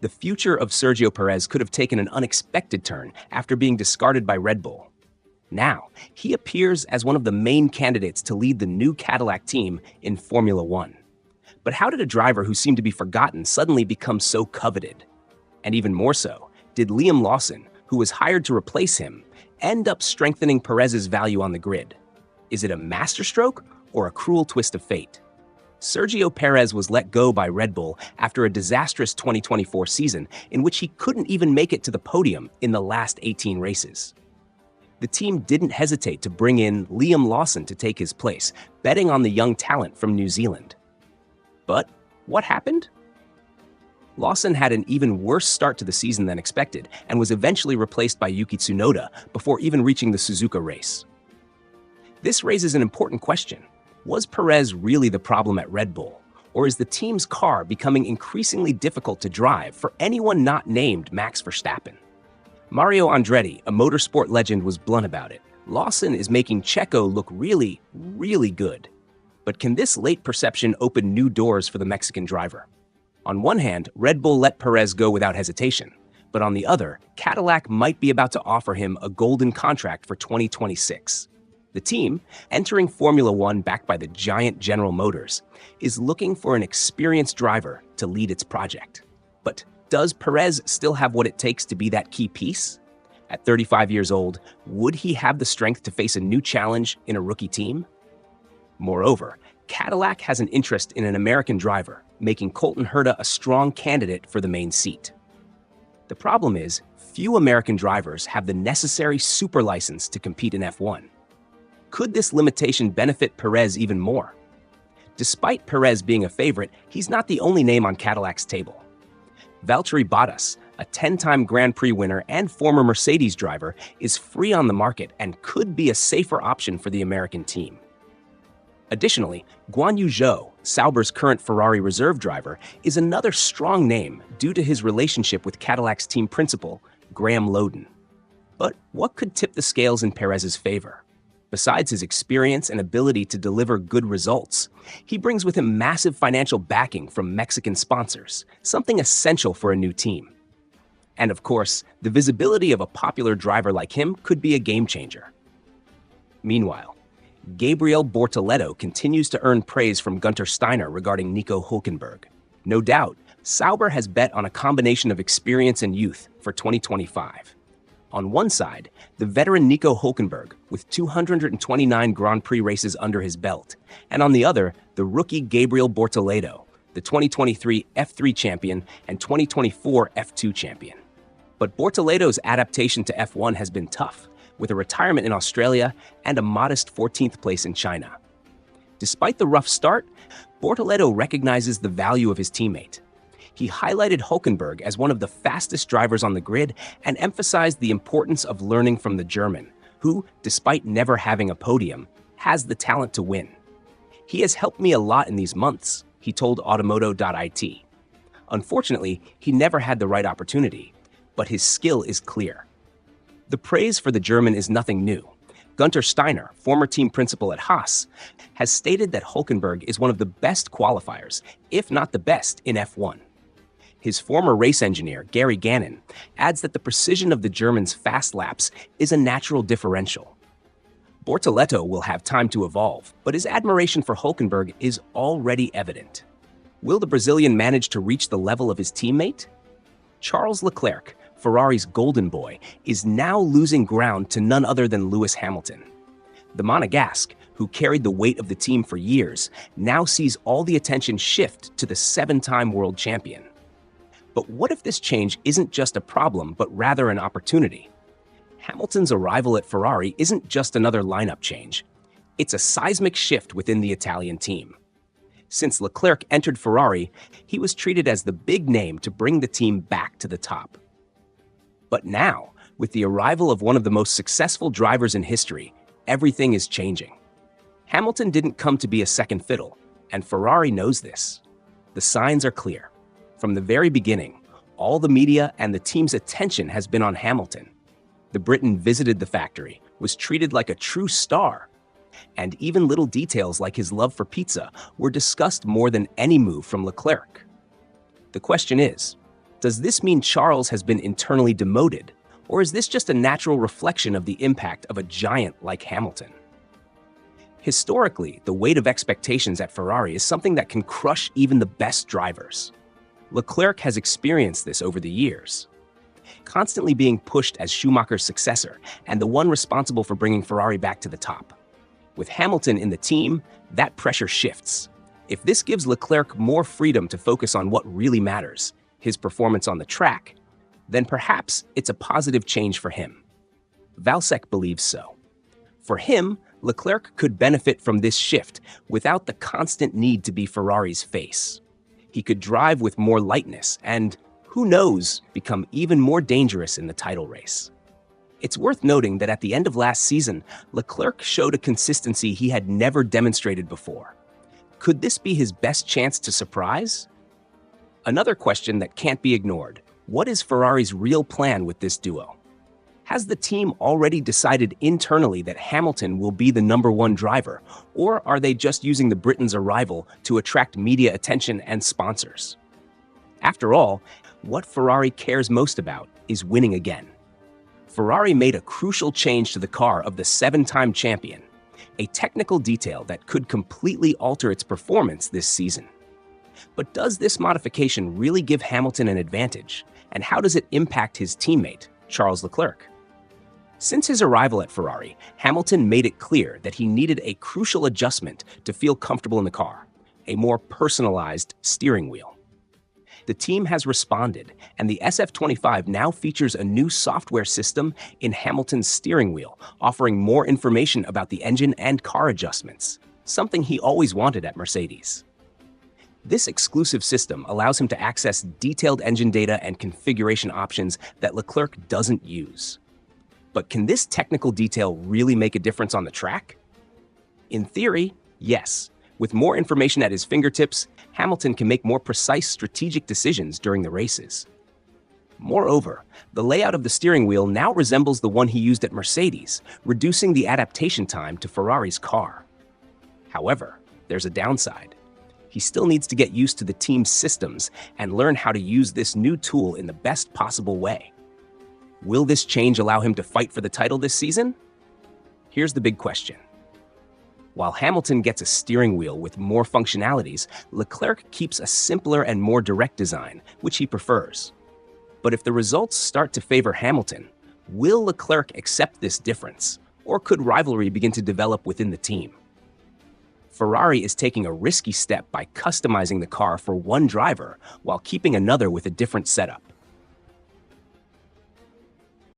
The future of Sergio Perez could have taken an unexpected turn after being discarded by Red Bull. Now, he appears as one of the main candidates to lead the new Cadillac team in Formula One. But how did a driver who seemed to be forgotten suddenly become so coveted? And even more so, did Liam Lawson, who was hired to replace him, end up strengthening Perez's value on the grid? Is it a masterstroke or a cruel twist of fate? Sergio Perez was let go by Red Bull after a disastrous 2024 season in which he couldn't even make it to the podium in the last 18 races. The team didn't hesitate to bring in Liam Lawson to take his place, betting on the young talent from New Zealand. But what happened? Lawson had an even worse start to the season than expected and was eventually replaced by Yuki Tsunoda before even reaching the Suzuka race. This raises an important question. Was Perez really the problem at Red Bull, or is the team's car becoming increasingly difficult to drive for anyone not named Max Verstappen? Mario Andretti, a motorsport legend, was blunt about it. Lawson is making Checo look really, really good. But can this late perception open new doors for the Mexican driver? On one hand, Red Bull let Perez go without hesitation, but on the other, Cadillac might be about to offer him a golden contract for 2026. The team, entering Formula One backed by the giant General Motors, is looking for an experienced driver to lead its project. But does Perez still have what it takes to be that key piece? At 35 years old, would he have the strength to face a new challenge in a rookie team? Moreover, Cadillac has an interest in an American driver, making Colton Herta a strong candidate for the main seat. The problem is, few American drivers have the necessary super license to compete in F1. Could this limitation benefit Perez even more? Despite Perez being a favorite, he's not the only name on Cadillac's table. Valtteri Bottas, a 10-time Grand Prix winner and former Mercedes driver, is free on the market and could be a safer option for the American team. Additionally, Guan Yu Zhou, Sauber's current Ferrari reserve driver, is another strong name due to his relationship with Cadillac's team principal, Graham Loden. But what could tip the scales in Perez's favor? Besides his experience and ability to deliver good results, he brings with him massive financial backing from Mexican sponsors, something essential for a new team. And of course, the visibility of a popular driver like him could be a game changer. Meanwhile, Gabriel Bortoleto continues to earn praise from Gunter Steiner regarding Nico Hülkenberg. No doubt, Sauber has bet on a combination of experience and youth for 2025. On one side, the veteran Nico Hülkenberg, with 229 Grand Prix races under his belt, and on the other, the rookie Gabriel Bortoleto, the 2023 F3 champion and 2024 F2 champion. But Bortoleto's adaptation to F1 has been tough, with a retirement in Australia and a modest 14th place in China. Despite the rough start, Bortoleto recognizes the value of his teammate. He highlighted Hülkenberg as one of the fastest drivers on the grid and emphasized the importance of learning from the German, who, despite never having a podium, has the talent to win. He has helped me a lot in these months, he told Automoto.it. Unfortunately, he never had the right opportunity, but his skill is clear. The praise for the German is nothing new. Gunter Steiner, former team principal at Haas, has stated that Hülkenberg is one of the best qualifiers, if not the best, in F1. His former race engineer, Gary Gannon, adds that the precision of the German's fast laps is a natural differential. Bortoleto will have time to evolve, but his admiration for Hülkenberg is already evident. Will the Brazilian manage to reach the level of his teammate? Charles Leclerc, Ferrari's golden boy, is now losing ground to none other than Lewis Hamilton. The Monegasque, who carried the weight of the team for years, now sees all the attention shift to the 7-time world champion. But what if this change isn't just a problem, but rather an opportunity? Hamilton's arrival at Ferrari isn't just another lineup change. It's a seismic shift within the Italian team. Since Leclerc entered Ferrari, he was treated as the big name to bring the team back to the top. But now, with the arrival of one of the most successful drivers in history, everything is changing. Hamilton didn't come to be a second fiddle, and Ferrari knows this. The signs are clear. From the very beginning, all the media and the team's attention has been on Hamilton. The Briton visited the factory, was treated like a true star, and even little details like his love for pizza were discussed more than any move from Leclerc. The question is, Does this mean Charles has been internally demoted, or is this just a natural reflection of the impact of a giant like Hamilton? Historically, the weight of expectations at Ferrari is something that can crush even the best drivers. Leclerc has experienced this over the years, constantly being pushed as Schumacher's successor and the one responsible for bringing Ferrari back to the top. With Hamilton in the team, that pressure shifts. If this gives Leclerc more freedom to focus on what really matters, his performance on the track, then perhaps it's a positive change for him. Valsec believes so. For him, Leclerc could benefit from this shift without the constant need to be Ferrari's face. He could drive with more lightness and, who knows, become even more dangerous in the title race. It's worth noting that at the end of last season, Leclerc showed a consistency he had never demonstrated before. Could this be his best chance to surprise? Another question that can't be ignored: what is Ferrari's real plan with this duo? Has the team already decided internally that Hamilton will be the #1 driver, or are they just using the Britain's arrival to attract media attention and sponsors? After all, what Ferrari cares most about is winning again. Ferrari made a crucial change to the car of the 7-time champion, a technical detail that could completely alter its performance this season. But does this modification really give Hamilton an advantage, and how does it impact his teammate, Charles Leclerc? Since his arrival at Ferrari, Hamilton made it clear that he needed a crucial adjustment to feel comfortable in the car: a more personalized steering wheel. The team has responded, and the SF25 now features a new software system in Hamilton's steering wheel, offering more information about the engine and car adjustments, something he always wanted at Mercedes. This exclusive system allows him to access detailed engine data and configuration options that Leclerc doesn't use. But can this technical detail really make a difference on the track? In theory, yes. With more information at his fingertips, Hamilton can make more precise strategic decisions during the races. Moreover, the layout of the steering wheel now resembles the one he used at Mercedes, reducing the adaptation time to Ferrari's car. However, there's a downside. He still needs to get used to the team's systems and learn how to use this new tool in the best possible way. Will this change allow him to fight for the title this season? Here's the big question. While Hamilton gets a steering wheel with more functionalities, Leclerc keeps a simpler and more direct design, which he prefers. But if the results start to favor Hamilton, will Leclerc accept this difference, or could rivalry begin to develop within the team? Ferrari is taking a risky step by customizing the car for one driver while keeping another with a different setup.